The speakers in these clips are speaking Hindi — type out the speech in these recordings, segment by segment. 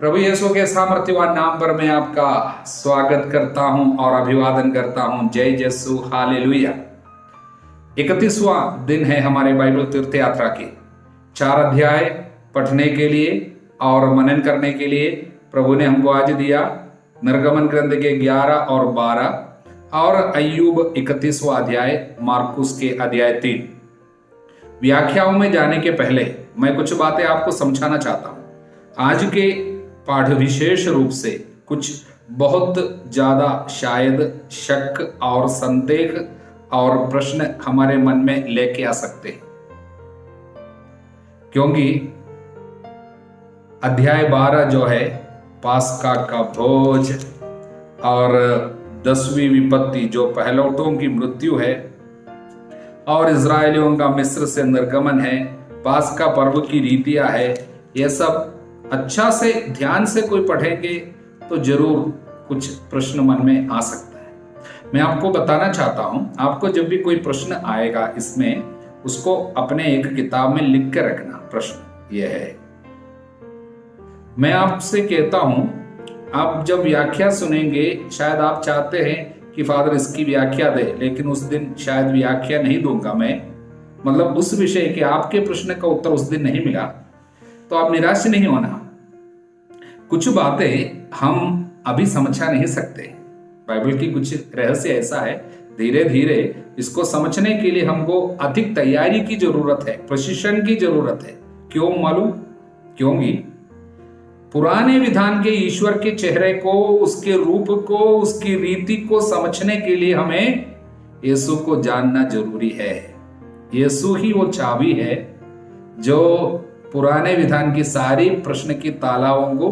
प्रभु यीशु के सामर्थ्यवान नाम पर मैं आपका स्वागत करता हूं और अभिवादन करता हूं। जय यीशु, हालेलुया। 31वां दिन है हमारे बाइबल तीर्थ यात्रा के। 4 अध्याय पढ़ने के लिए और मनन करने के लिए प्रभु ने हमको आज दिया। निर्गमन ग्रंथ के 11 और 12 और अय्यूब 31वां अध्याय, मार्कुस के अध्याय 3। व्याख्याओं में जाने के पहले मैं कुछ बातें आपको समझाना चाहता हूं। आज के पाठ विशेष रूप से कुछ बहुत ज्यादा शायद शक और संदेह और प्रश्न हमारे मन में लेके आ सकते हैं, क्योंकि अध्याय 12 जो है पास्का का भोज और 10वीं विपत्ति जो पहलौठों की मृत्यु है और इजरायलियों का मिस्र से निर्गमन है, पास्का पर्व की रीतियां है, यह सब अच्छा से ध्यान से कोई पढ़ेंगे तो जरूर कुछ प्रश्न मन में आ सकता है। मैं आपको बताना चाहता हूं, आपको जब भी कोई प्रश्न आएगा इसमें उसको अपने एक किताब में लिख के रखना। प्रश्न यह है, मैं आपसे कहता हूं, आप जब व्याख्या सुनेंगे शायद आप चाहते हैं कि फादर इसकी व्याख्या दे, लेकिन उस दिन शायद व्याख्या नहीं दूंगा मैं, मतलब उस विषय के आपके प्रश्न का उत्तर उस दिन नहीं मिला तो आप निराश नहीं होना। कुछ बातें हम अभी समझा नहीं सकते। बाइबल की कुछ रहस्य ऐसा है, धीरे धीरे इसको समझने के लिए हमको अधिक तैयारी की जरूरत है, प्रशिक्षण की जरूरत है। क्यों मालूम? क्योंकि पुराने विधान के ईश्वर के चेहरे को, उसके रूप को, उसकी रीति को समझने के लिए हमें यीशु को जानना जरूरी है। यीशु ही वो चाबी है जो पुराने विधान की सारी प्रश्न की तालाओं को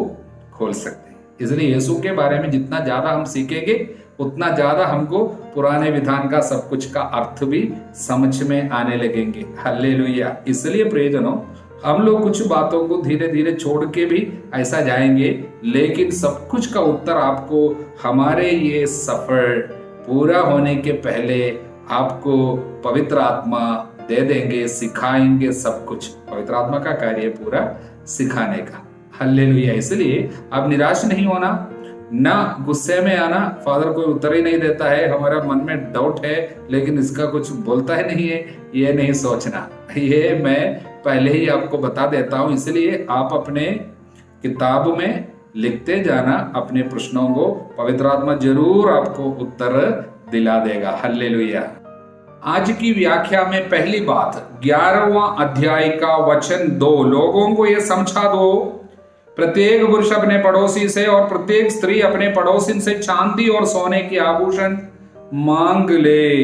खोल सकते हैं। इसलिए यीशु के बारे में जितना ज्यादा हम सीखेंगे उतना ज्यादा हमको पुराने विधान का सब कुछ का अर्थ भी समझ में आने लगेंगे। हालेलुया। इसलिए प्रियजनों, हम लोग कुछ बातों को धीरे धीरे छोड़ के भी ऐसा जाएंगे, लेकिन सब कुछ का उत्तर आपको हमारे ये सफर पूरा होने के पहले आपको पवित्र आत्मा दे देंगे, सिखाएंगे। सब कुछ पवित्र आत्मा का कार्य पूरा सिखाने का। हालेलुया। इसलिए आप निराश नहीं होना, ना गुस्से में आना, फादर कोई उत्तर ही नहीं देता है, हमारा मन में डाउट है लेकिन इसका कुछ बोलता ही नहीं है, ये नहीं सोचना। ये मैं पहले ही आपको बता देता हूं। इसलिए आप अपने किताब में लिखते जाना अपने प्रश्नों को, पवित्र आत्मा जरूर आपको उत्तर दिला देगा। हालेलुया। आज की व्याख्या में पहली बात, 11वां अध्याय का वचन 2, लोगों को यह समझा दो, प्रत्येक पुरुष अपने पड़ोसी से और प्रत्येक स्त्री अपने पड़ोसिन से चांदी और सोने की आभूषण मांग ले।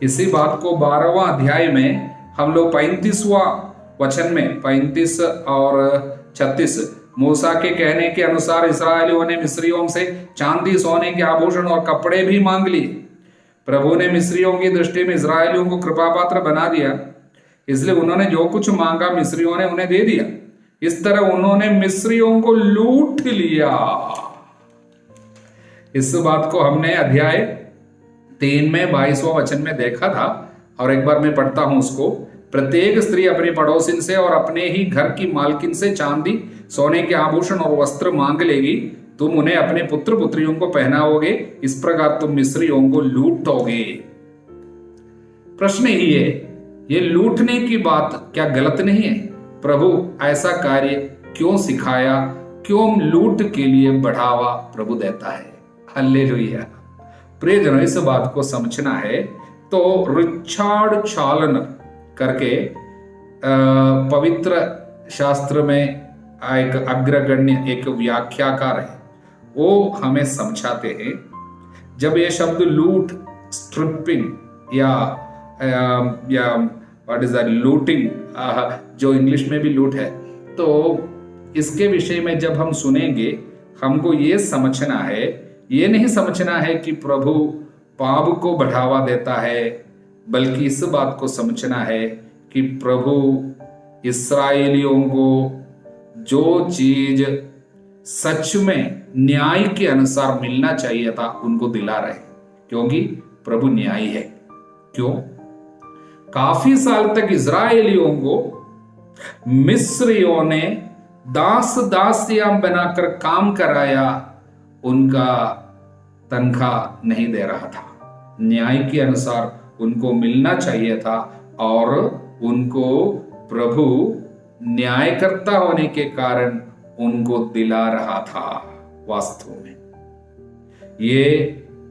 इसी बात को 12वां अध्याय में हम लोग 35वां वचन में 35 और 36, मूसा के कहने के अनुसार इस्राएलियों ने मिस्रियों से चांदी, सोने के आभूषण और कपड़े भी मांग लिए। प्रभु ने मिस्रियों की दृष्टि में इस्राएलियों को कृपा पात्र बना दिया, इसलिए उन्होंने जो कुछ मांगा मिस्रियों ने उन्हें दे दिया। इस तरह उन्होंने मिस्रियों को लूट लिया। इस बात को हमने अध्याय 3 में 22वां वचन में देखा था, और एक बार मैं पढ़ता हूं उसको। प्रत्येक स्त्री अपने पड़ोसिन से और अपने ही घर की मालकिन से चांदी, सोने के आभूषण और वस्त्र मांग लेगी। तुम उन्हें अपने पुत्र पुत्रियों को पहनाओगे, इस प्रकार तुम मिस्रियों को लूटोगे। प्रश्न ही है, ये लूटने की बात क्या गलत नहीं है? प्रभु ऐसा कार्य क्यों सिखाया? क्यों लूट के लिए बढ़ावा प्रभु देता है? हालेलुया। प्रियजनों, इस बात को समझना है तो रिचर्ड चालन करके पवित्र शास्त्र में एक अग्रगण्य एक व्याख्याकार है, वो हमें समझाते हैं। जब ये शब्द लूट, स्ट्रिपिंग या व्हाट इज दैट, लूटिंग, जो इंग्लिश में भी लूट है, तो इसके विषय में जब हम सुनेंगे हमको ये समझना है, ये नहीं समझना है कि प्रभु पाप को बढ़ावा देता है, बल्कि इस बात को समझना है कि प्रभु इस्राएलियों को जो चीज सच में न्याय के अनुसार मिलना चाहिए था उनको दिला रहे, क्योंकि प्रभु न्यायी है। क्यों? काफी साल तक इजरायलियों को मिस्रियों ने दास दासियां बनाकर काम कराया, उनका तनख्वाह नहीं दे रहा था। न्याय के अनुसार उनको मिलना चाहिए था और उनको प्रभु न्यायकर्ता होने के कारण उनको दिला रहा था। वास्तव में ये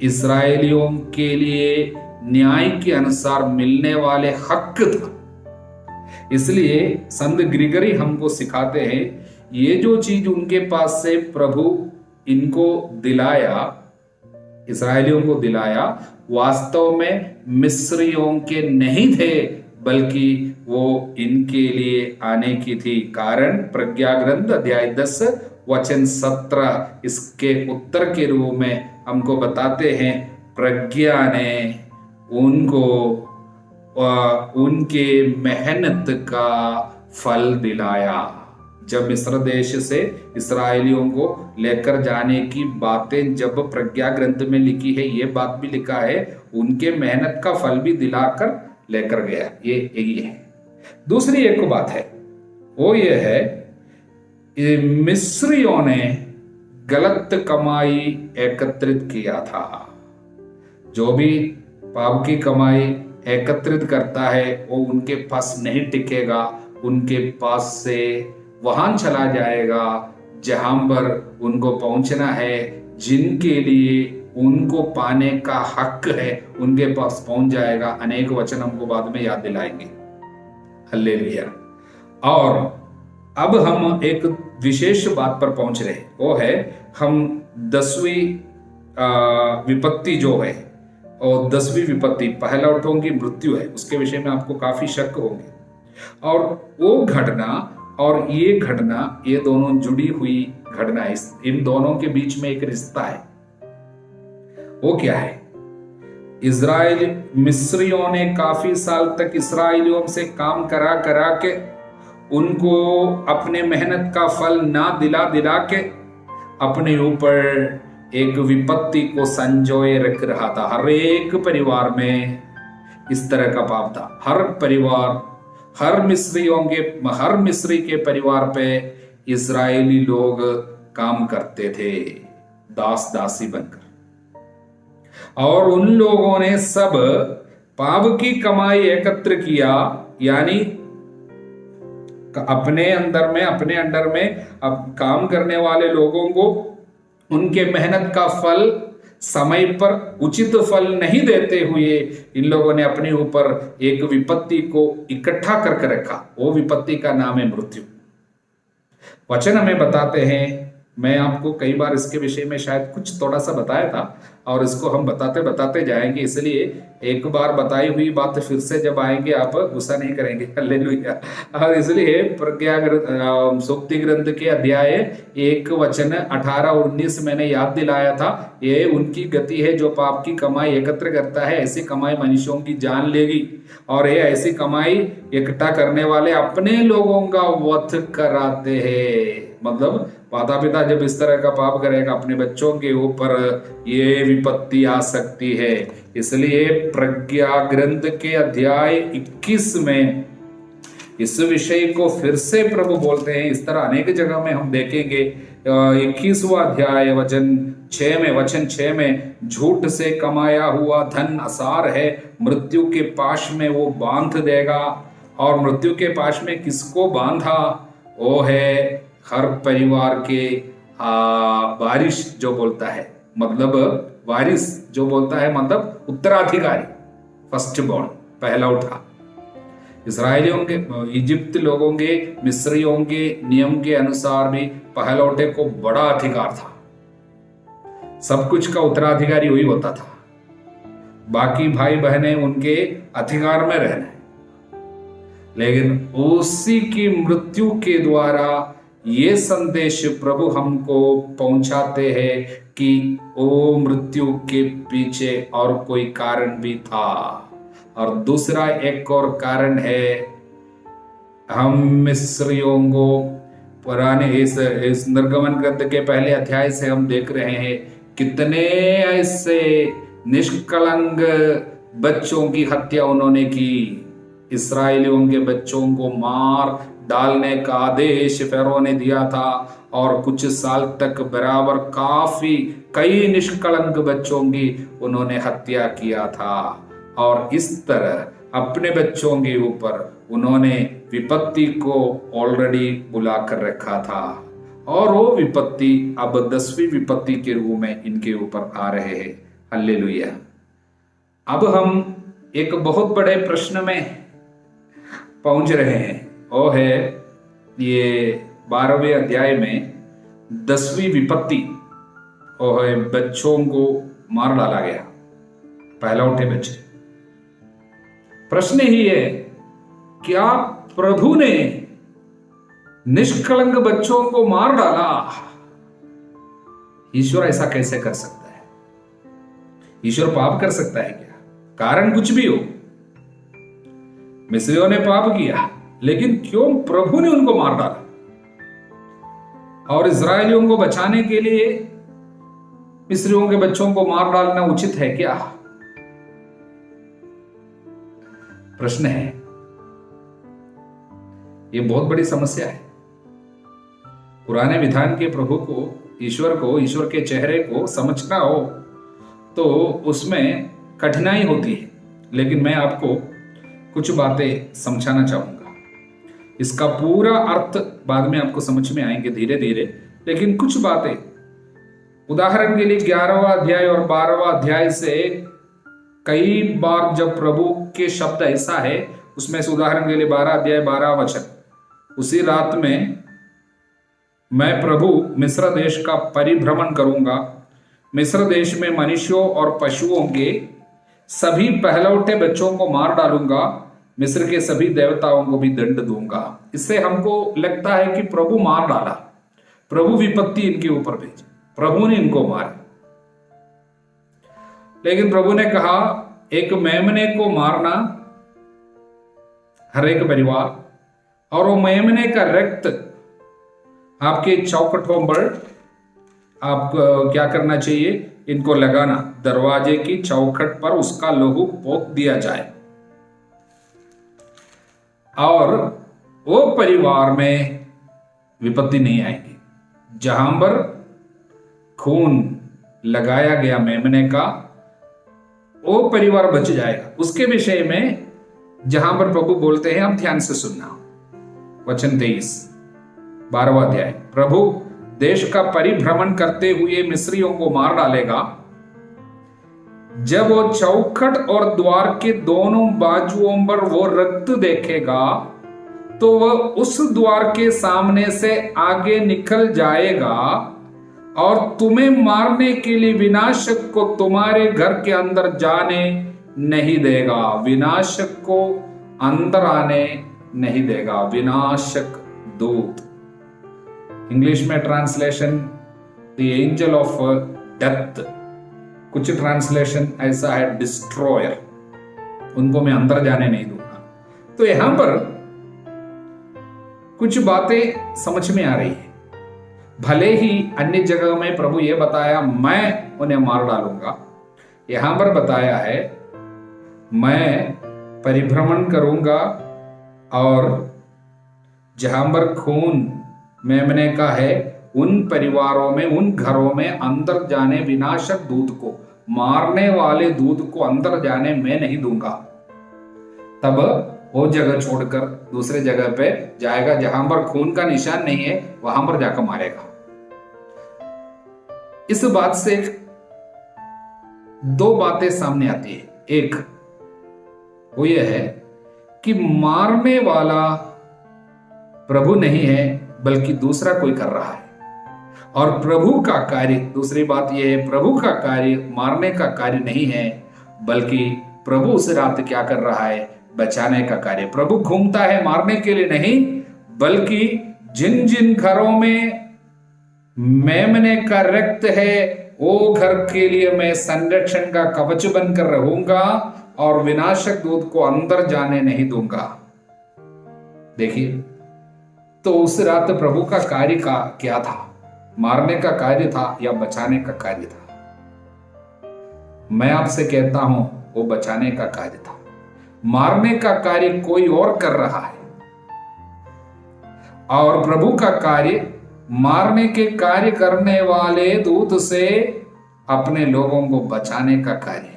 इस्राएलियों के लिए न्याय के अनुसार मिलने वाले हक था। इसलिए संत ग्रिगरी हमको सिखाते हैं, ये जो चीज उनके पास से प्रभु इनको दिलाया, इस्राएलियों को दिलाया, वास्तव में मिस्रियों के नहीं थे, बल्कि वो इनके लिए आने की थी। कारण प्रज्ञा ग्रंथ अध्याय 10 वचन 17 इसके उत्तर के रूप में हमको बताते हैं, प्रज्ञा ने उनको उनके मेहनत का फल दिलाया। जब मिस्र देश से इस्राएलियों को लेकर जाने की बातें जब प्रज्ञा ग्रंथ में लिखी है, ये बात भी लिखा है, उनके मेहनत का फल भी दिलाकर लेकर गया। ये यही है। दूसरी एक बात है, वो ये है, मिस्रियों ने गलत कमाई एकत्रित किया था। जो भी पाप की कमाई एकत्रित करता है वो उनके पास नहीं टिकेगा, उनके पास से वहां चला जाएगा जहां पर उनको पहुंचना है, जिनके लिए उनको पाने का हक है, उनके पास पहुंच जाएगा। अनेक वचन हमको बाद में याद दिलाएंगे। हालेलुया। और अब हम एक विशेष बात पर पहुंच रहे, वो है हम 10वीं विपत्ति जो है, और 10वीं विपत्ति पहलौठों की मृत्यु है, उसके विषय में आपको काफी शक होंगे। और वो घटना और ये घटना, ये दोनों जुड़ी हुई घटना, इन दोनों के बीच में एक रिश्ता है। वो क्या है? इजराइल मिस्रियों ने काफी साल तक इस्राएलियों से काम करा करा के उनको अपने मेहनत का फल ना दिला दिला के अपने ऊपर एक विपत्ति को संजोए रख रहा था। हर एक परिवार में इस तरह का पाप था। हर परिवार, हर मिस्री के परिवार पे इजरायली लोग काम करते थे, दास दासी बनकर। और उन लोगों ने सब पाप की कमाई एकत्र किया, यानी अपने अंडर में अब काम करने वाले लोगों को उनके मेहनत का फल समय पर उचित फल नहीं देते हुए इन लोगों ने अपने ऊपर एक विपत्ति को इकट्ठा करके रखा। वो विपत्ति का नाम है मृत्यु। वचन हमें बताते हैं, मैं आपको कई बार इसके विषय में शायद कुछ थोड़ा सा बताया था और इसको हम बताते बताते जाएंगे, इसलिए एक बार बताई हुई बात फिर से जब आएंगे आप गुस्सा नहीं करेंगे। हालेलुया। और इसलिए प्रज्ञा सूक्ति ग्रंथ के अध्याय 1 वचन 18 और 19 मैंने याद दिलाया था। ये उनकी गति है जो पाप की कमाई एकत्र करता है, ऐसी कमाई मनुष्यों की जान लेगी। और ये ऐसी कमाई इकट्ठा करने वाले अपने लोगों का वध कराते हैं। मतलब माता पिता जब इस तरह का पाप करेगा, अपने बच्चों के ऊपर ये विपत्ति आ सकती है। इसलिए प्रज्ञा ग्रंथ के अध्याय 21 में इस विषय को फिर से प्रभु बोलते हैं। इस तरह अनेक जगह में हम देखेंगे। 21वां अध्याय वचन 6 में झूठ से कमाया हुआ धन असार है, मृत्यु के पाश में वो बांध देगा। और मृत्यु के पाश में किसको बांधा? वो है हर परिवार के वारिस जो बोलता है, मतलब वारिस जो बोलता है, मतलब उत्तराधिकारी, फर्स्ट बॉर्न, पहला उठा। इस्राएलियों के, इजिप्त लोगों के, मिस्रियों के नियम के अनुसार भी पहलौठे को बड़ा अधिकार था। सब कुछ का उत्तराधिकारी वही होता था, बाकी भाई बहनें उनके अधिकार में रहने। लेकिन उसी की मृत्यु के द्वारा ये संदेश प्रभु हमको पहुंचाते हैं कि वो मृत्यु के पीछे और कोई कारण भी था। और दूसरा एक और कारण है, हम मिस्रियों को पुराने इस निर्गमन ग्रंथ के पहले अध्याय से हम देख रहे हैं कितने ऐसे निष्कलंक बच्चों की हत्या उन्होंने की। इस्राएलियों के बच्चों को मार डालने का आदेश फेरो ने दिया था और कुछ साल तक बराबर कई निष्कलंक बच्चों की उन्होंने हत्या किया था। और इस तरह अपने बच्चों के ऊपर उन्होंने विपत्ति को ऑलरेडी बुला कर रखा था और वो विपत्ति अब 10वीं विपत्ति के रूप में इनके ऊपर आ रहे हैं। हालेलुया। अब हम एक बहुत बड़े प्रश्न में पहुंच रहे हैं, वो है ये 12वें अध्याय में 10वीं विपत्ति, वो है बच्चों को मार डाला गया, पहला उठे बच्चे। प्रश्न ही है, क्या प्रभु ने निष्कलंक बच्चों को मार डाला? ईश्वर ऐसा कैसे कर सकता है? ईश्वर पाप कर सकता है क्या? कारण कुछ भी हो, मिस्रियों ने पाप किया, लेकिन क्यों प्रभु ने उनको मार डाला? और इस्राएलियों को बचाने के लिए मिस्रियों के बच्चों को मार डालना उचित है क्या? प्रश्न है। यह बहुत बड़ी समस्या है। पुराने विधान के प्रभु को, ईश्वर के चेहरे को समझना हो तो उसमें कठिनाई होती है, लेकिन मैं आपको कुछ बातें समझाना चाहूंगा। इसका पूरा अर्थ बाद में आपको समझ में आएंगे धीरे धीरे, लेकिन कुछ बातें, उदाहरण के लिए 11वां अध्याय और 12वां अध्याय से कई बार जब प्रभु के शब्द ऐसा है, उसमें से उदाहरण के लिए 12 अध्याय 12 वचन, उसी रात में मैं प्रभु मिस्र देश का परिभ्रमण करूंगा, मिस्र देश में मनुष्यों और पशुओं के सभी पहलौठे बच्चों को मार डालूंगा, मिस्र के सभी देवताओं को भी दंड दूंगा। इससे हमको लगता है कि प्रभु मार डाला, प्रभु विपत्ति इनके ऊपर भेजी, प्रभु ने इनको मारा। लेकिन प्रभु ने कहा एक मेमने को मारना हर एक परिवार, और वो मेमने का रक्त आपके चौखटों पर आप क्या करना चाहिए, इनको लगाना, दरवाजे की चौखट पर उसका लहू पोत दिया जाए और वो परिवार में विपत्ति नहीं आएगी। जहां पर खून लगाया गया मेमने का, वो परिवार बच जाएगा। उसके विषय में जहां पर प्रभु बोलते हैं, हम ध्यान से सुनना, वचन 23 12वां अध्याय। प्रभु देश का परिभ्रमण करते हुए मिस्रियों को मार डालेगा। जब वो चौखट और द्वार के दोनों बाजुओं पर वो रक्त देखेगा तो वह उस द्वार के सामने से आगे निकल जाएगा और तुम्हें मारने के लिए विनाशक को तुम्हारे घर के अंदर जाने नहीं देगा। विनाशक को अंदर आने नहीं देगा। विनाशक दूत, इंग्लिश में translation the angel of death, कुछ ट्रांसलेशन ऐसा है डिस्ट्रॉयर, उनको मैं अंदर जाने नहीं दूंगा। तो यहां पर कुछ बातें समझ में आ रही है। भले ही अन्य जगह में प्रभु ये बताया मैं उन्हें मार डालूंगा, यहां पर बताया है मैं परिभ्रमण करूंगा और जहां पर खून मेमने का है उन परिवारों में, उन घरों में अंदर जाने विनाशक दूत को, मारने वाले दूत को अंदर जाने मैं नहीं दूंगा। तब वो जगह छोड़कर दूसरे जगह पे जाएगा जहां पर खून का निशान नहीं है, वहां पर जाकर मारेगा। इस बात से दो बातें सामने आती है। एक वो ये है कि मारने वाला प्रभु नहीं है बल्कि दूसरा कोई कर रहा है, और प्रभु का कार्य, दूसरी बात यह है प्रभु का कार्य मारने का कार्य नहीं है बल्कि प्रभु उस रात क्या कर रहा है, बचाने का कार्य। प्रभु घूमता है मारने के लिए नहीं, बल्कि जिन जिन घरों में मेमने का रक्त है वो घर के लिए मैं संरक्षण का कवच बनकर रहूंगा और विनाशक दूत को अंदर जाने नहीं दूंगा। देखिए, तो उस रात प्रभु का कार्य का क्या था? मारने का कार्य था या बचाने का कार्य था? मैं आपसे कहता हूं वो बचाने का कार्य था। मारने का कार्य कोई और कर रहा है। और प्रभु का कार्य मारने के कार्य करने वाले दूत से अपने लोगों को बचाने का कार्य।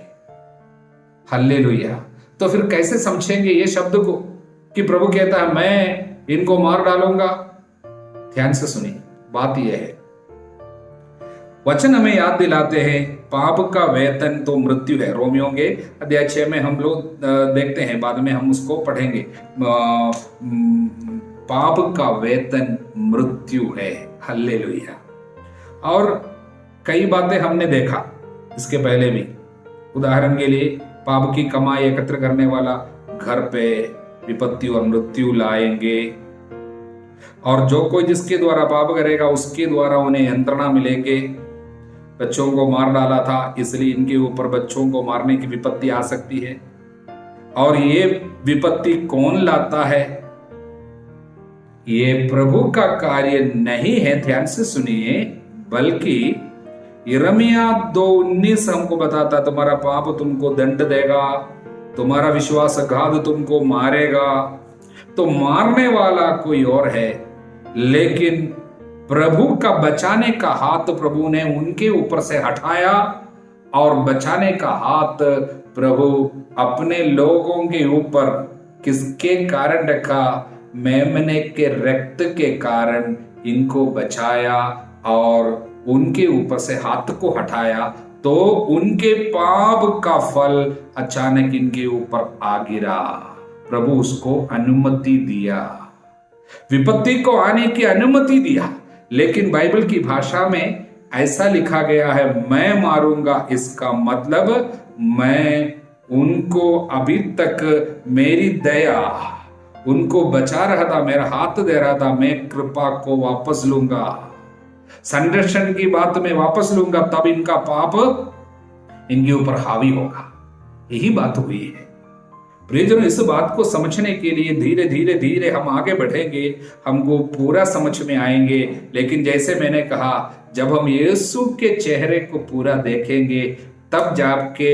हल्लेलुया। तो फिर कैसे समझेंगे ये शब्द को कि प्रभु कहता है मैं इनको मार डालूंगा? ध्यान से सुनिए, बात यह है, वचन हमें याद दिलाते हैं पाप का वेतन तो मृत्यु है। रोमियों के अध्याय 6 में हम लोग देखते हैं, बाद में हम उसको पढ़ेंगे। पाप का वेतन मृत्यु है। हल्लेलुया। और कई बातें हमने देखा इसके पहले भी। उदाहरण के लिए, पाप की कमाई एकत्र करने वाला घर पे विपत्ति और मृत्यु लाएंगे, और जो कोई जिसके द्वारा पाप करेगा उसके द्वारा उन्हें यंत्रणा मिलेंगे। बच्चों को मार डाला था, इसलिए इनके ऊपर बच्चों को मारने की विपत्ति आ सकती है। और ये विपत्ति कौन लाता है? ये प्रभु का कार्य नहीं है, ध्यान से सुनिए, बल्कि यिर्मयाह 2:19 हमको बताता, तुम्हारा पाप तुमको दंड देगा, तुम्हारा विश्वासघात तुमको मारेगा। तो मारने वाला कोई और है, लेकिन प्रभु का बचाने का हाथ प्रभु ने उनके ऊपर से हटाया, और बचाने का हाथ प्रभु अपने लोगों के ऊपर किसके कारण रखा? मेमने के रक्त के कारण इनको बचाया और उनके ऊपर से हाथ को हटाया। तो उनके पाप का फल अचानक इनके ऊपर आ गिरा। प्रभु उसको अनुमति दिया, विपत्ति को आने की अनुमति दिया। लेकिन बाइबल की भाषा में ऐसा लिखा गया है, मैं मारूंगा। इसका मतलब मैं उनको अभी तक मेरी दया उनको बचा रहा था, मेरा हाथ दे रहा था, मैं कृपा को वापस लूंगा, संरक्षण की बात में वापस लूंगा, तब इनका पाप इनके ऊपर हावी होगा। यही बात हुई है। प्रियजनों, इस बात को समझने के लिए धीरे धीरे धीरे हम आगे बढ़ेंगे, हमको पूरा समझ में आएंगे। लेकिन जैसे मैंने कहा, जब हम यीशु के चेहरे को पूरा देखेंगे, तब जाके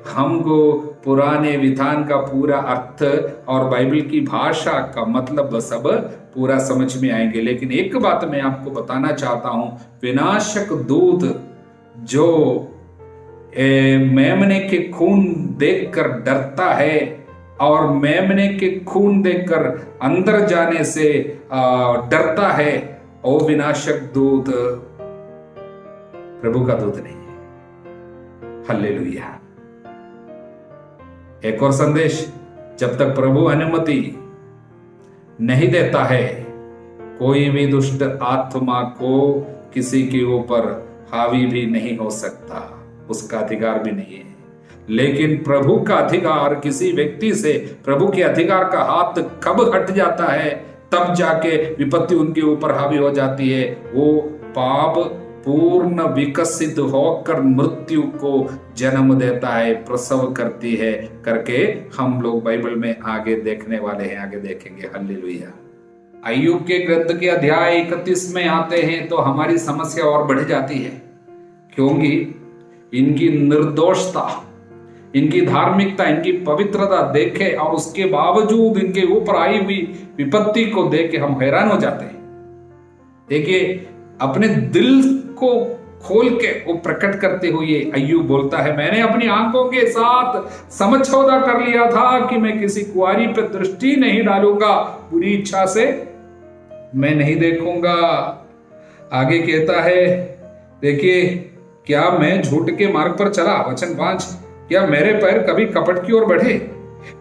हमको पुराने विधान का पूरा अर्थ और बाइबल की भाषा का मतलब सब पूरा समझ में आएंगे। लेकिन एक बात मैं आपको बताना चाहता हूं, विनाशक दूत जो मेमने के खून देखकर डरता है और मेमने के खून देखकर अंदर जाने से डरता है, वो विनाशक दूत प्रभु का दूत नहीं है। हालेलुया। एक और संदेश, जब तक प्रभु अनुमति नहीं देता है, कोई भी दुष्ट आत्मा को किसी के ऊपर हावी भी नहीं हो सकता, उसका अधिकार भी नहीं है। लेकिन प्रभु का अधिकार किसी व्यक्ति से, प्रभु के अधिकार का हाथ कब हट जाता है, तब जाके विपत्ति उनके ऊपर हावी हो जाती है। वो पाप पूर्ण विकसित होकर मृत्यु को जन्म देता है, प्रसव करती है करके हम लोग बाइबल में आगे देखने वाले हैं, आगे देखेंगे। हालेलुया। अय्यूब के ग्रंथ के अध्याय 31 में आते हैं तो हमारी समस्या और बढ़ जाती है, क्योंकि इनकी निर्दोषता, इनकी धार्मिकता, इनकी पवित्रता देखे और उसके बावजूद इनके ऊपर आई हुई विपत्ति को देख के हम हैरान हो जाते हैं। देखिए, अपने दिल को खोल के वो प्रकट करते हुए अय्यूब बोलता है, मैंने अपनी आंखों के साथ समझौता कर लिया था कि मैं किसी कुंवारी पर दृष्टि नहीं डालूंगा, बुरी इच्छा से मैं नहीं देखूंगा। आगे कहता है, देखिए, क्या मैं झूठ के मार्ग पर चला? वचन 5, क्या मेरे पैर कभी कपट की ओर बढ़े?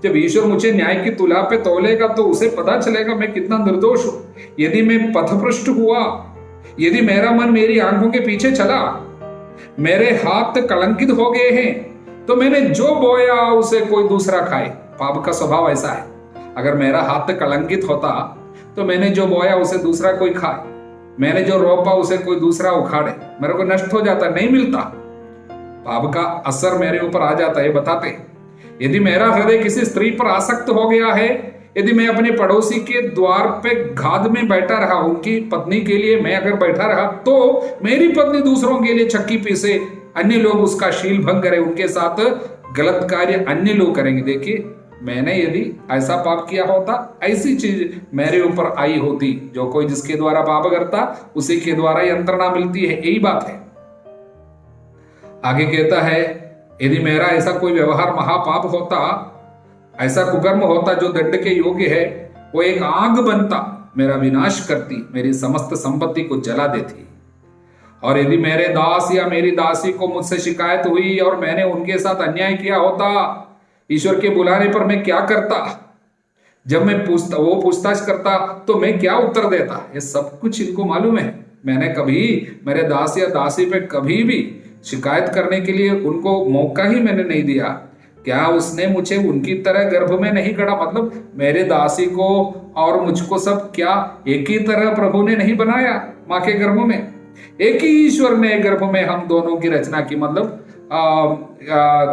जब ईश्वर मुझे न्याय की तुला पे तौलेगा तो उसे पता चलेगा मैं कितना निर्दोष हूं। यदि मैं पथभ्रष्ट हुआ, यदि मेरा मन मेरी आंखों के पीछे चला, मेरे हाथ कलंकित हो गए हैं, तो मैंने जो बोया उसे कोई दूसरा खाए। पाप का स्वभाव ऐसा है, अगर मेरा हाथ कलंकित होता तो मैंने जो बोया उसे दूसरा कोई खाए, मैंने जो रोपा उसे कोई दूसरा उखाड़े, मेरे को नष्ट हो जाता, नहीं मिलता। पाप का असर मेरे ऊपर आ जाता है। बताते, यदि मेरा हृदय किसी स्त्री पर आसक्त हो गया है, यदि मैं अपने पड़ोसी के द्वार पे घात में बैठा रहा, उनकी पत्नी के लिए मैं अगर बैठा रहा, तो मेरी पत्नी दूसरों के लिए चक्की पीसे, अन्य लोग उसका शील भंग करें, उनके साथ गलत कार्य अन्य लोग करेंगे। देखिए, मैंने यदि ऐसा पाप किया होता, ऐसी चीज मेरे ऊपर आई होती, जो कोई जिसके द्वारा पाप करता उसी के द्वारा यंत्रणा मिलती है, यही बात है। आगे कहता है, यदि मेरा ऐसा कोई व्यवहार महापाप होता, ऐसा कुकर्म होता जो दंड के योग्य है, वो एक आग बनता, मेरा विनाश करती, मेरी समस्त संपत्ति को जला देती। और यदि मेरे दास या मेरी दासी को मुझसे शिकायत हुई और मैंने उनके साथ अन्याय किया होता, ईश्वर के बुलाने पर मैं क्या करता? जब मैं वो पूछताछ करता तो मैं क्या उत्तर देता? ये सब कुछ इनको मालूम है। मैंने कभी मेरे दास या दासी पे कभी भी शिकायत करने के लिए उनको मौका ही मैंने नहीं दिया। क्या उसने मुझे उनकी तरह गर्भ में नहीं गढ़ा? मतलब मेरे दासी को और मुझको सब क्या एक ही तरह प्रभु ने नहीं बनाया? माँ के गर्भ में एक ही ईश्वर ने गर्भ में हम दोनों की रचना की, मतलब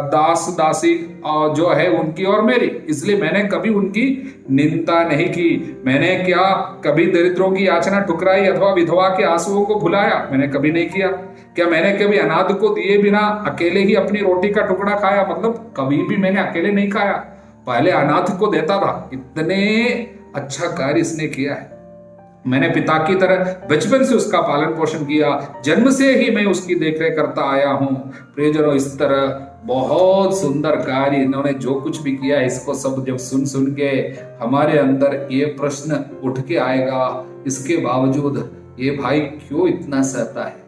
दास दासी जो है उनकी और मेरी। इसलिए मैंने कभी उनकी निंदा नहीं की। मैंने क्या कभी दरिद्रों की याचना ठुकराई अथवा विधवा के आंसुओं को भुलाया? मैंने कभी नहीं किया। क्या मैंने कभी अनाथ को दिए बिना अकेले ही अपनी रोटी का टुकड़ा खाया? मतलब कभी भी मैंने अकेले नहीं खाया, पहले अनाथ को देता था। इतने अच्छा कार्य इसने किया है। मैंने पिता की तरह बचपन से उसका पालन पोषण किया, जन्म से ही मैं उसकी देखरेख करता आया हूं। प्रियजनों, इस तरह बहुत सुंदर कार्य इन्होंने जो कुछ भी किया, इसको सब जब सुन के हमारे अंदर ये प्रश्न उठ के आएगा, इसके बावजूद ये भाई क्यों इतना सहता है?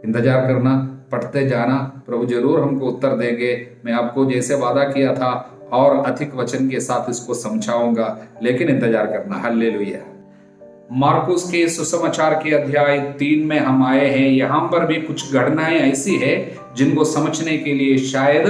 इंतजार करना, पढ़ते जाना, प्रभु जरूर हमको उत्तर देंगे। मैं आपको जैसे वादा किया था और अधिक वचन के साथ इसको समझाऊंगा, लेकिन इंतजार करना। हालेलुया। मार्कुस के सुसमाचार के अध्याय 3 में हम आए हैं। यहां पर भी कुछ घटनाएं ऐसी है जिनको समझने के लिए शायद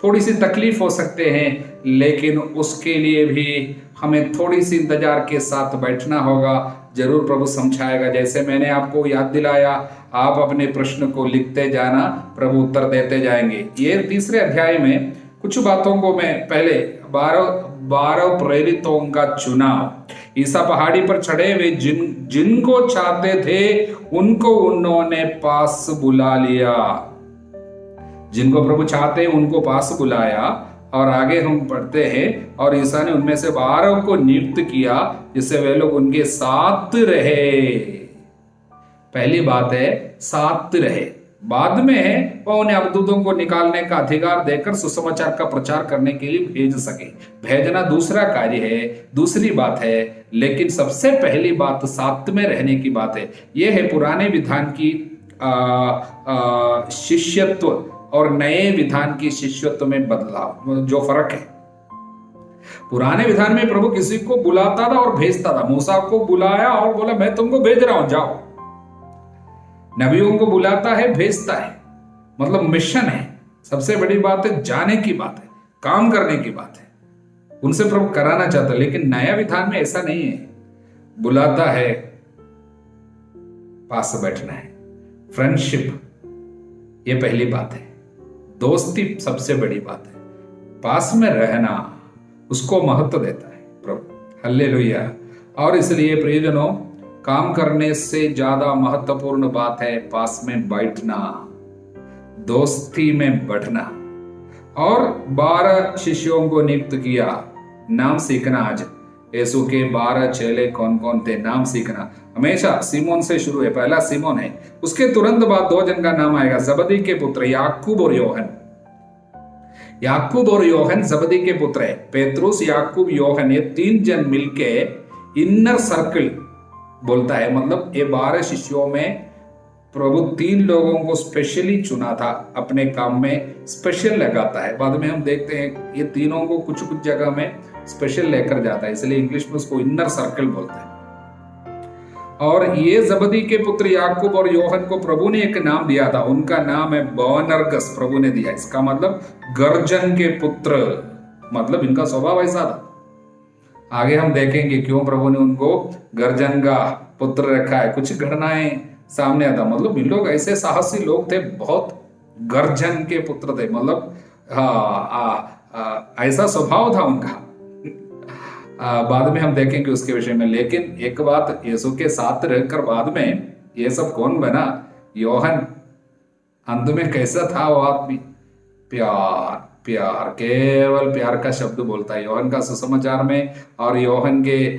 थोड़ी सी तकलीफ हो सकते हैं, लेकिन उसके लिए भी हमें थोड़ी सी इंतजार के साथ बैठना होगा। जरूर प्रभु समझाएगा। जैसे मैंने आपको याद दिलाया, आप अपने प्रश्न को लिखते जाना, प्रभु उत्तर देते जाएंगे। ये 3 अध्याय में कुछ बातों को मैं पहले 12 प्रेरितों का चुनाव। ईसा पहाड़ी पर चढ़े हुए जिनको चाहते थे उनको उन्होंने पास बुला लिया। जिनको प्रभु चाहते उनको पास बुलाया। और आगे हम पढ़ते हैं, और ईसा ने उनमें से 12 को नियुक्त किया जिससे वे लोग उनके साथ रहे। पहली बात है साथ रहे। बाद में है वह उन्हें अवधूतों को निकालने का अधिकार देकर सुसमाचार का प्रचार करने के लिए भेज सके। भेजना दूसरा कार्य है, दूसरी बात है, लेकिन सबसे पहली बात साथ में रहने की बात है। यह है पुराने विधान की शिष्यत्व और नए विधान की शिष्यत्व में बदलाव, जो फर्क है। पुराने विधान में प्रभु किसी को बुलाता था और भेजता था। मूसा को बुलाया और बोला मैं तुमको भेज रहा हूं, जाओ। नबियों को बुलाता है, भेजता है, मतलब मिशन है। सबसे बड़ी बात है जाने की बात है, काम करने की बात है। उनसे प्रभु कराना चाहता है। लेकिन नया विधान में ऐसा नहीं है। बुलाता है, पास बैठना है, फ्रेंडशिप, ये पहली बात है। दोस्ती सबसे बड़ी बात है। पास में रहना, उसको महत्व देता है प्रभु। हालेलुया। और इसलिए प्रियजनों, काम करने से ज्यादा महत्वपूर्ण बात है पास में बैठना, दोस्ती में बढ़ना। और 12 शिष्यों को नियुक्त किया। नाम सीखना। आज यीशु के 12 चेले कौन कौन थे, नाम सीखना। हमेशा सिमोन से शुरू है। पहला सिमोन है, उसके तुरंत बाद 2 जन का नाम आएगा, जबदी के पुत्र याकूब और योहन। याकूब और योहन जबदी के पुत्र है। पेत्रुस, याकूब, योहन, ये 3 जन मिलके इनर सर्कल बोलता है। मतलब ये 12 शिष्यों में प्रभु 3 लोगों को स्पेशली चुना था, अपने काम में स्पेशल लगाता है। बाद में हम देखते हैं ये तीनों को कुछ कुछ जगह में स्पेशल लेकर जाता है, इसलिए इंग्लिश में उसको इनर सर्कल बोलते हैं। और ये जबदी के पुत्र याकूब और योहन को प्रभु ने एक नाम दिया था। उनका नाम है बोअनर्गस, प्रभु ने दिया। इसका मतलब गर्जन के पुत्र, मतलब इनका स्वभाव ऐसा था। आगे हम देखेंगे क्यों प्रभु ने उनको गर्जन का पुत्र रखा है। कुछ घटनाएं सामने आता, मतलब इन लोग ऐसे साहसी लोग थे, बहुत गर्जन के पुत्र थे। मतलब ऐसा स्वभाव था उनका। बाद में हम देखेंगे उसके विषय में। लेकिन एक बात, यीशु के साथ रहकर बाद में ये सब कौन बना? योहन। अंत में कैसा था वो आदमी? प्यार, प्यार, केवल प्यार का शब्द बोलता है योहन का सुसमाचार में और योहन के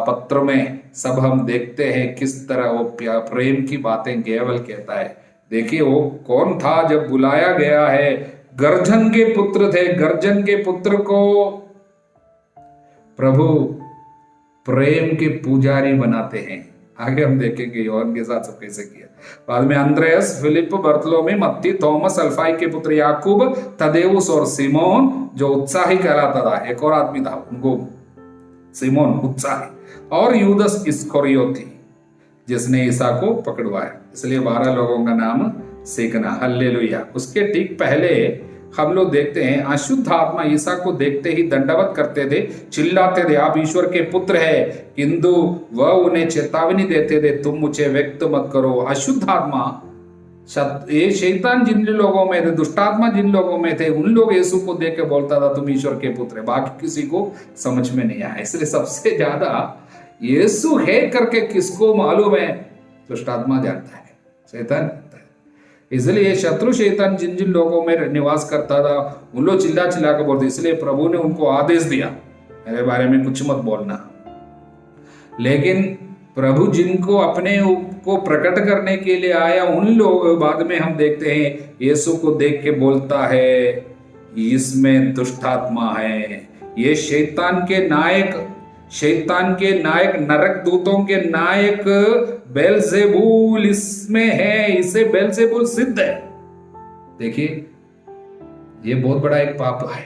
पत्र में सब हम देखते हैं किस तरह वो प्रेम की बातें केवल कहता है। देखिए वो कौन था जब बुलाया गया है, गर्जन के पुत्र थे, गर्जन के पुत्र को प्रभु प्रेम के पुजारी बनाते हैं। आगे हम देखेंगे योहन के साथ सब कैसे किया। बाद में अंद्रेयस, फिलिप, बर्तलोमी, मत्ती, थॉमस, अल्फाई के पुत्र याकूब, तदेउस और सिमोन जो उत्साही कहलाता था। एक और आदमी था उनको सिमोन उत्साही, और यूदस इस्करियोती जिसने ईसा को पकड़वाया। इसलिए 12 लोगों का नाम सीखना। हल्लेलुया। उसके ठीक पहले हम लोग देखते हैं अशुद्ध आत्मा ईसा को देखते ही दंडवत करते थे, चिल्लाते थे आप ईश्वर के पुत्र है, किंतु वह उन्हें चेतावनी देते थे तुम मुझे व्यक्त मत करो। अशुद्ध आत्मा, ये शैतान जिन लोगों में थे, दुष्टात्मा जिन लोगों में थे, उन लोग यीशु को देख के बोलता था तुम ईश्वर के पुत्र है, बाकी किसी को समझ में नहीं आया। इसलिए सबसे ज्यादा यीशु है करके किसको मालूम है? दुष्टात्मा जानता है, शैतान जानता है। इसलिए शत्रु शैतान जिन जिन लोगों में निवास करता था उन लोग चिल्ला चिल्ला कर बोलते, इसलिए प्रभु ने उनको आदेश दिया मेरे बारे में कुछ मत बोलना। लेकिन प्रभु जिनको अपने को प्रकट करने के लिए आया उन लोग बाद में हम देखते हैं यीशु को देख के बोलता है इसमें दुष्टात्मा है, ये शैतान के नायक नरक दूतों के नायक बेलजेबुल इसमें है, इसे बेलजेबुल सिद्ध है। देखिए ये बहुत बड़ा एक पाप है।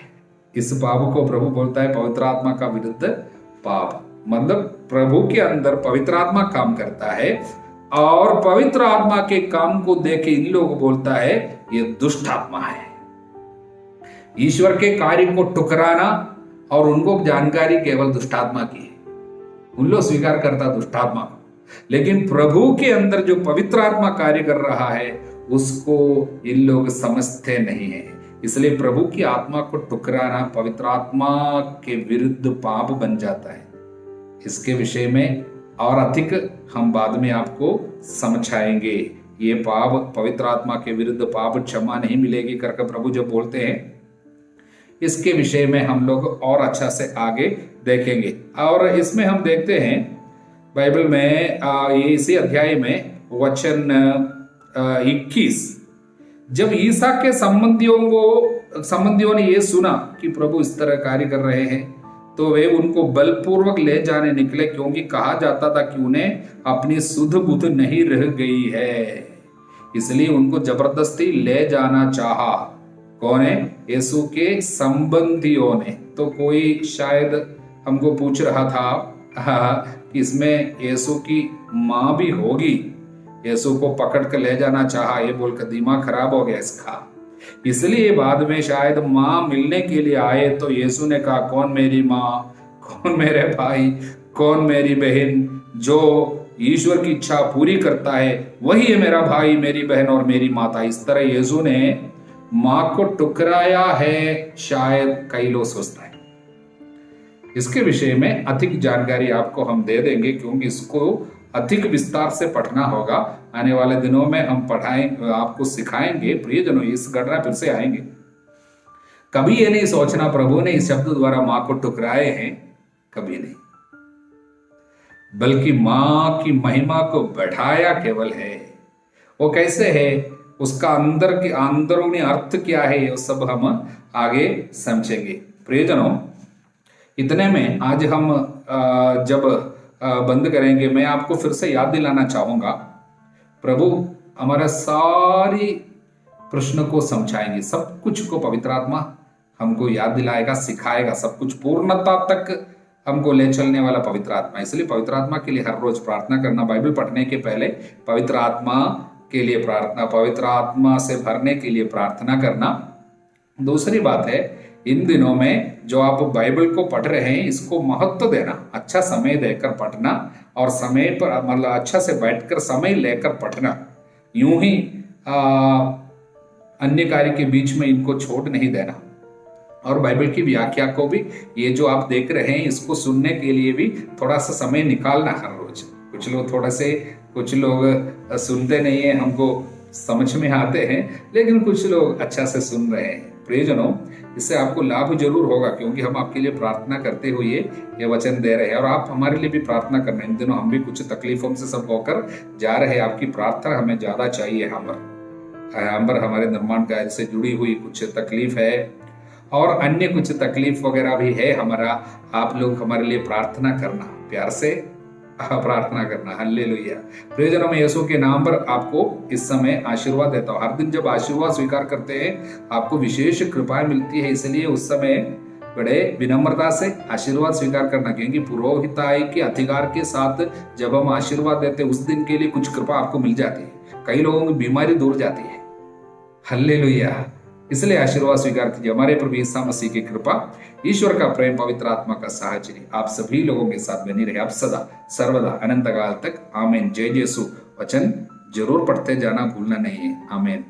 इस पाप को प्रभु बोलता है पवित्र आत्मा का विरुद्ध पाप। मतलब प्रभु के अंदर पवित्र आत्मा काम करता है और पवित्र आत्मा के काम को देख के इन लोग बोलता है ये दुष्ट आत्मा है। ईश्वर के कार्य को ठुकराना और उनको जानकारी केवल दुष्टात्मा की है, उन लोग स्वीकार करता दुष्टात्मा को, लेकिन प्रभु के अंदर जो पवित्र आत्मा कार्य कर रहा है उसको इन लोग समझते नहीं है। इसलिए प्रभु की आत्मा को ठुकराना पवित्र आत्मा के विरुद्ध पाप बन जाता है। इसके विषय में और अधिक हम बाद में आपको समझाएंगे। ये पाप पवित्र आत्मा के विरुद्ध पाप क्षमा नहीं मिलेगी करके प्रभु जब बोलते हैं, इसके विषय में हम लोग और अच्छा से आगे देखेंगे। और इसमें हम देखते हैं बाइबल में इसी अध्याय में वचन 21, जब ईसा के संबंधियों ने ये सुना कि प्रभु इस तरह कार्य कर रहे हैं तो वे उनको बलपूर्वक ले जाने निकले, क्योंकि कहा जाता था कि उन्हें अपनी सुध बुध नहीं रह गई है, इसलिए उनको जबरदस्ती ले जाना चाहा। कौन है? यीशु के संबंधियों ने। तो कोई शायद हमको पूछ रहा था कि इसमें यीशु की माँ भी होगी, यीशु को पकड़ कर ले जाना चाहा, ये बोलकर दिमाग खराब हो गया इसका। इसलिए बाद में शायद माँ मिलने के लिए आए तो यीशु ने कहा कौन मेरी माँ, कौन मेरे भाई, कौन मेरी बहन, जो ईश्वर की इच्छा पूरी करता है वही है मेरा भाई, मेरी बहन और मेरी माता। इस तरह यीशु ने माँ को ठुकराया है, शायद कई लोग सोचते हैं। इसके विषय में अधिक जानकारी आपको हम दे देंगे, क्योंकि इसको अधिक विस्तार से पढ़ना होगा। आने वाले दिनों में हम आपको सिखाएंगे। प्रियजनों, इस घटना फिर से आएंगे। कभी ये नहीं सोचना प्रभु ने इस शब्द द्वारा मां को ठुकराए हैं, कभी नहीं, बल्कि मां की महिमा को बढ़ाया केवल है। वो कैसे है, उसका अंदर की अंदरूनी अर्थ क्या है, ये सब हम आगे समझेंगे। प्रियजनों, इतने में आज हम जब बंद करेंगे, मैं आपको फिर से याद दिलाना चाहूंगा, प्रभु हमारा सारी प्रश्न को समझाएंगे, सब कुछ को पवित्र आत्मा हमको याद दिलाएगा, सिखाएगा, सब कुछ पूर्णता तक हमको ले चलने वाला पवित्र आत्मा। इसलिए पवित्र आत्मा के लिए हर रोज प्रार्थना करना, बाइबल पढ़ने के पहले पवित्र आत्मा के लिए प्रार्थना, पवित्र आत्मा से भरने के लिए प्रार्थना करना। दूसरी बात है, इन दिनों में जो आप बाइबल को पढ़ रहे हैं इसको महत्व देना, अच्छा समय देकर पढ़ना और समय पर मतलब अच्छा से बैठकर समय लेकर पढ़ना। यूं ही अन्य कार्य के बीच में इनको छोड़ नहीं देना। और बाइबल की व्याख्या को भी, ये जो आप देख रहे हैं इसको सुनने के लिए भी थोड़ा सा समय निकालना हर रोज। कुछ लोग सुनते नहीं है, हमको समझ में आते हैं, लेकिन कुछ लोग अच्छा से सुन रहे हैं। प्रियजनों, इससे आपको लाभ जरूर होगा, क्योंकि हम आपके लिए प्रार्थना करते हुए ये वचन दे रहे हैं और आप हमारे लिए भी प्रार्थना करना। इन दिनों हम भी कुछ तकलीफों से सब होकर जा रहे हैं, आपकी प्रार्थना हमें ज्यादा चाहिए। यहाँ पर हमारे निर्माण कार्य से जुड़ी हुई कुछ तकलीफ है और अन्य कुछ तकलीफ वगैरह भी है हमारा, आप लोग हमारे लिए प्रार्थना करना, प्यार से प्रार्थना करना। हालेलुया। प्रियजनों, मैं यीशु के नाम पर आपको इस समय आशीर्वाद देता हूँ। हर दिन जब आशीर्वाद स्वीकार करते हैं आपको विशेष कृपाएं मिलती है, इसलिए उस समय बड़े विनम्रता से आशीर्वाद स्वीकार करना, क्योंकि पुरोहिताई के अधिकार के साथ जब हम आशीर्वाद देते हैं उस दिन के लिए कुछ कृपा आपको मिल जाती है। कई लोगों की बीमारी दूर जाती है। हालेलुया। इसलिए आशीर्वाद स्वीकार कीजिए। हमारे प्रभु यीशु मसीह की कृपा, ईश्वर का प्रेम, पवित्र आत्मा का साहचर्य आप सभी लोगों के साथ बनी रहे, आप सदा सर्वदा अनंत काल तक। आमीन। जय यीशु। वचन जरूर पढ़ते जाना भूलना नहीं है। आमीन।